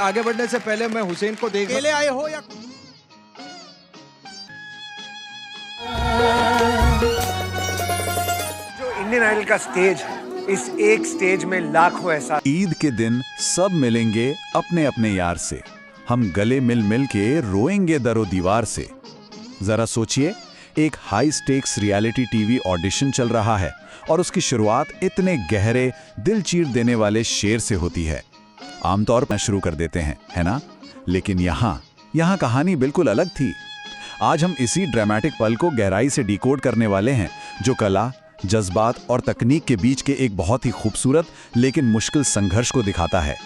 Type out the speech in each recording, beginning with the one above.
आगे बढ़ने से पहले मैं हुसैन को देख, अकेले आए हो या जो इंडियन आइडल का स्टेज है, इस एक स्टेज में लाखों ऐसा। ईद के दिन सब मिलेंगे अपने अपने यार से, हम गले मिल मिल के रोएंगे दरो दीवार से। जरा सोचिए, एक high stakes reality TV audition चल रहा है और उसकी शुरुआत इतने गहरे, दिल चीर देने वाले शेर से होती है। आमतौर पर शुरू कर देते हैं, है ना? लेकिन यहाँ कहानी बिल्कुल अलग थी। आज हम इसी ड्रामेटिक पल को गहराई से डिकोड करने वाले हैं, जो कला, जज्बात और तकनीक के बीच के एक बहुत ही खूबसूरत लेकिन मुश्किल संघर्ष को दिखाता है।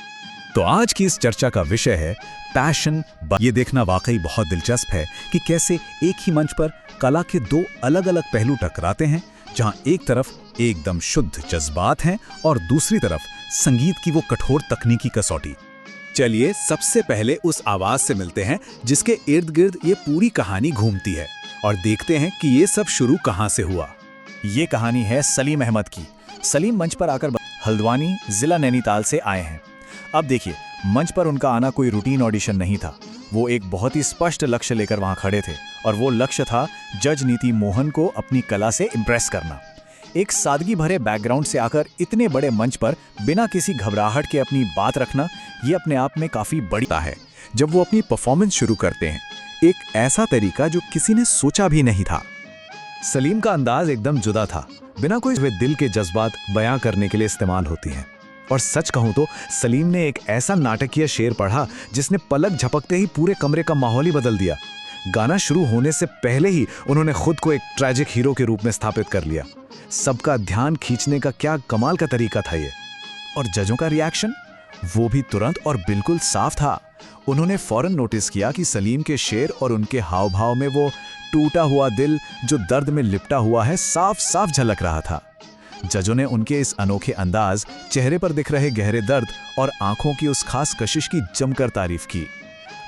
तो आज की इस चर्चा का विषय है पैशन। ये देखना वाकई बहुत दिलचस्प है कि कैसे एक ही मंच पर कला के दो अलग अलग पहलू टकराते हैं, जहां एक तरफ एकदम शुद्ध जज्बात हैं और दूसरी तरफ संगीत की वो कठोर तकनीकी कसौटी। चलिए सबसे पहले उस आवाज से मिलते हैं जिसके इर्द गिर्द ये पूरी कहानी घूमती है, और देखते हैं कि ये सब शुरू कहां से हुआ। ये कहानी है सलीम अहमद की। सलीम मंच पर आकर हल्द्वानी, जिला नैनीताल से आए हैं। अब देखिए, मंच पर उनका आना कोई रूटीन ऑडिशन नहीं था। वो एक बहुत ही स्पष्ट लक्ष्य लेकर वहां खड़े थे, और वो लक्ष्य था जज नीति मोहन को अपनी कला से इम्प्रेस करना। एक सादगी भरे बैकग्राउंड से आकर इतने बड़े मंच पर बिना किसी घबराहट के अपनी बात रखना, ये अपने आप में काफी बड़ी बात है। जब वो अपनी परफॉर्मेंस शुरू करते हैं, एक ऐसा तरीका जो किसी ने सोचा भी नहीं था। सलीम का अंदाज एकदम जुदा था, बिना कोई वे दिल के जज्बात बयां करने के लिए इस्तेमाल होती हैं। और सच कहूं तो सलीम ने एक ऐसा नाटकीय शेर पढ़ा जिसने पलक झपकते ही पूरे कमरे का माहौल ही बदल दिया। गाना शुरू होने से पहले ही उन्होंने खुद को एक ट्रैजिक हीरो के रूप में स्थापित कर लिया। सबका ध्यान खींचने का क्या कमाल का तरीका था ये। और जजों का रिएक्शन, वो भी तुरंत और बिल्कुल साफ था। उन्होंने फौरन नोटिस किया कि सलीम के शेर और उनके हाव भाव में वो टूटा हुआ दिल जो दर्द में लिपटा हुआ है, साफ साफ झलक रहा था। जजों ने उनके इस अनोखे अंदाज, चेहरे पर दिख रहे गहरे दर्द और आंखों की उस खास कशिश की जमकर तारीफ की।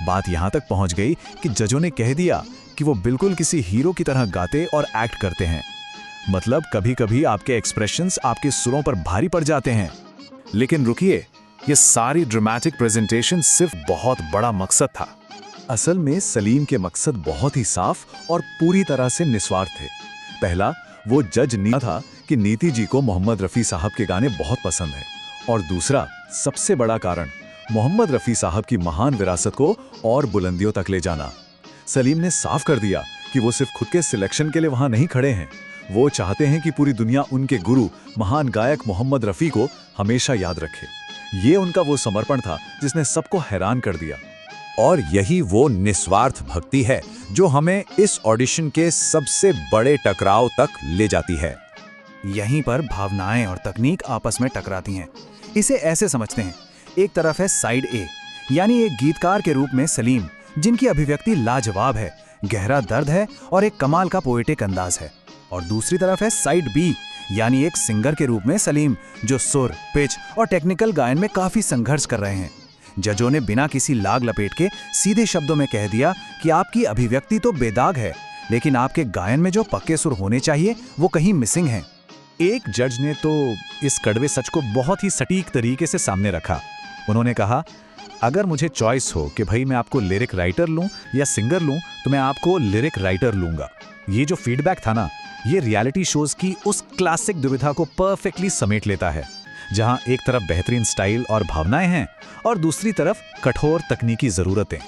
बात यहां तक पहुंच गई कि जजों ने कह दिया कि वो बिल्कुल किसी हीरो की तरह गाते और एक्ट करते हैं। मतलब कभी कभी आपके एक्सप्रेशंस आपके सुरों पर भारी पड़ जाते हैं। लेकिन रुकिए, ये सारी ड्रामेटिक प्रेजेंटेशन सिर्फ बहुत बड़ा मकसद था। असल में सलीम के मकसद बहुत ही साफ और पूरी तरह से निस्वार्थ थे। पहला, वो जज नहीं था कि नीति जी को मोहम्मद रफ़ी साहब के गाने बहुत पसंद हैं, और दूसरा सबसे बड़ा कारण, मोहम्मद रफ़ी साहब की महान विरासत को और बुलंदियों तक ले जाना। सलीम ने साफ कर दिया कि वो सिर्फ खुद के सिलेक्शन के लिए वहां नहीं खड़े हैं, वो चाहते हैं कि पूरी दुनिया उनके गुरु महान गायक मोहम्मद रफ़ी को हमेशा याद रखे। ये उनका वो समर्पण था जिसने सबको हैरान कर दिया। और यही वो निस्वार्थ भक्ति है जो हमें इस ऑडिशन के सबसे बड़े टकराव तक ले जाती है। यहीं पर भावनाएं और तकनीक आपस में टकराती हैं। इसे ऐसे समझते हैं, एक तरफ है साइड ए, यानी एक गीतकार के रूप में सलीम, जिनकी अभिव्यक्ति लाजवाब है, गहरा दर्द है और एक कमाल का पोएटिक अंदाज है। और दूसरी तरफ है साइड बी, यानी एक सिंगर के रूप में सलीम, जो सुर, पिच और टेक्निकल गायन में काफी संघर्ष कर रहे हैं। जजों ने बिना किसी लाग लपेट के सीधे शब्दों में कह दिया कि आपकी अभिव्यक्ति तो बेदाग है, लेकिन आपके गायन में जो पक्के सुर होने चाहिए वो कहीं मिसिंग हैं। एक जज ने तो इस कड़वे सच को बहुत ही सटीक तरीके से सामने रखा। उन्होंने कहा, अगर मुझे चॉइस हो कि भाई मैं आपको लिरिक राइटर लूं या सिंगर लूं, तो मैं आपको लिरिक राइटर लूंगा। ये जो फीडबैक था ना, ये रियलिटी शोज की उस क्लासिक दुविधा को परफेक्टली समेट लेता है, जहां एक तरफ बेहतरीन स्टाइल और भावनाएं हैं और दूसरी तरफ कठोर तकनीकी जरूरतें।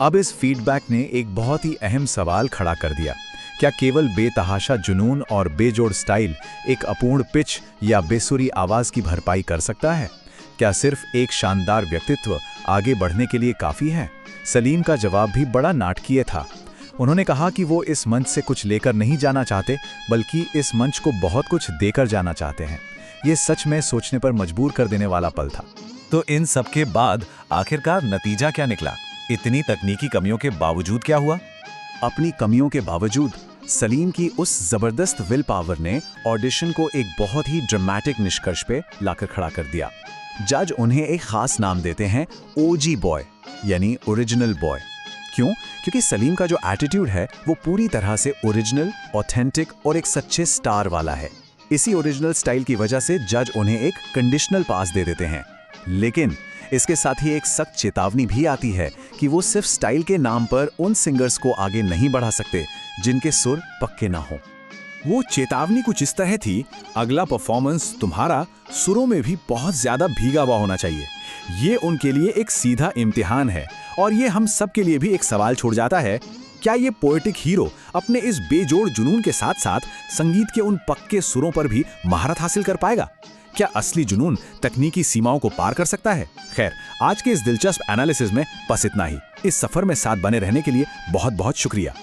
अब इस फीडबैक ने एक बहुत ही अहम सवाल खड़ा कर दिया, क्या केवल बेतहाशा जुनून और बेजोड़ स्टाइल एक अपूर्ण पिच या बेसुरी आवाज की भरपाई कर सकता है? क्या सिर्फ एक शानदार व्यक्तित्व आगे बढ़ने के लिए काफी है? सलीम का जवाब भी बड़ा नाटकीय था। उन्होंने कहा कि वो इस मंच से कुछ लेकर नहीं जाना चाहते, बल्कि इस मंच को बहुत कुछ देकर जाना चाहते हैं। ये सच में सोचने पर मजबूर कर देने वाला पल था। तो इन सब के बाद आखिरकार नतीजा क्या निकला? इतनी तकनीकी कमियों के बावजूद क्या हुआ? अपनी कमियों के बावजूद सलीम की उस जबरदस्त विल पावर ने ऑडिशन को एक बहुत ही ड्रामेटिक निष्कर्ष पे लाकर खड़ा कर दिया। जज उन्हें एक खास नाम देते हैं, ओजी बॉय, यानी ओरिजिनल बॉय। क्यों? क्योंकि सलीम का जो एटीट्यूड है वो पूरी तरह से ओरिजिनल, ऑथेंटिक और एक सच्चे स्टार वाला है। इसी ओरिजिनल स्टाइल की वजह से जज उन्हें एक कंडीशनल पास दे देते हैं। लेकिन इसके साथ ही एक सख्त चेतावनी भी आती है कि वो सिर्फ स्टाइल के नाम पर उन सिंगर्स को आगे नहीं बढ़ा सकते जिनके सुर पक्के ना हो। वो चेतावनी कुछ इस तरह थी, अगला परफॉर्मेंस तुम्हारा सुरों में भी बहुत ज्यादा भीगा हुआ होना चाहिए। ये उनके लिए एक सीधा इम्तिहान है और ये हम सब के लिए भी एक सवाल छोड़ जाता है, क्या ये पोएटिक हीरो अपने इस बेजोड़ जुनून के साथ साथ संगीत के उन पक्के सुरों पर भी महारत हासिल कर पाएगा? क्या असली जुनून तकनीकी सीमाओं को पार कर सकता है? खैर, आज के इस दिलचस्प एनालिसिस में बस इतना ही। इस सफर में साथ बने रहने के लिए बहुत बहुत शुक्रिया।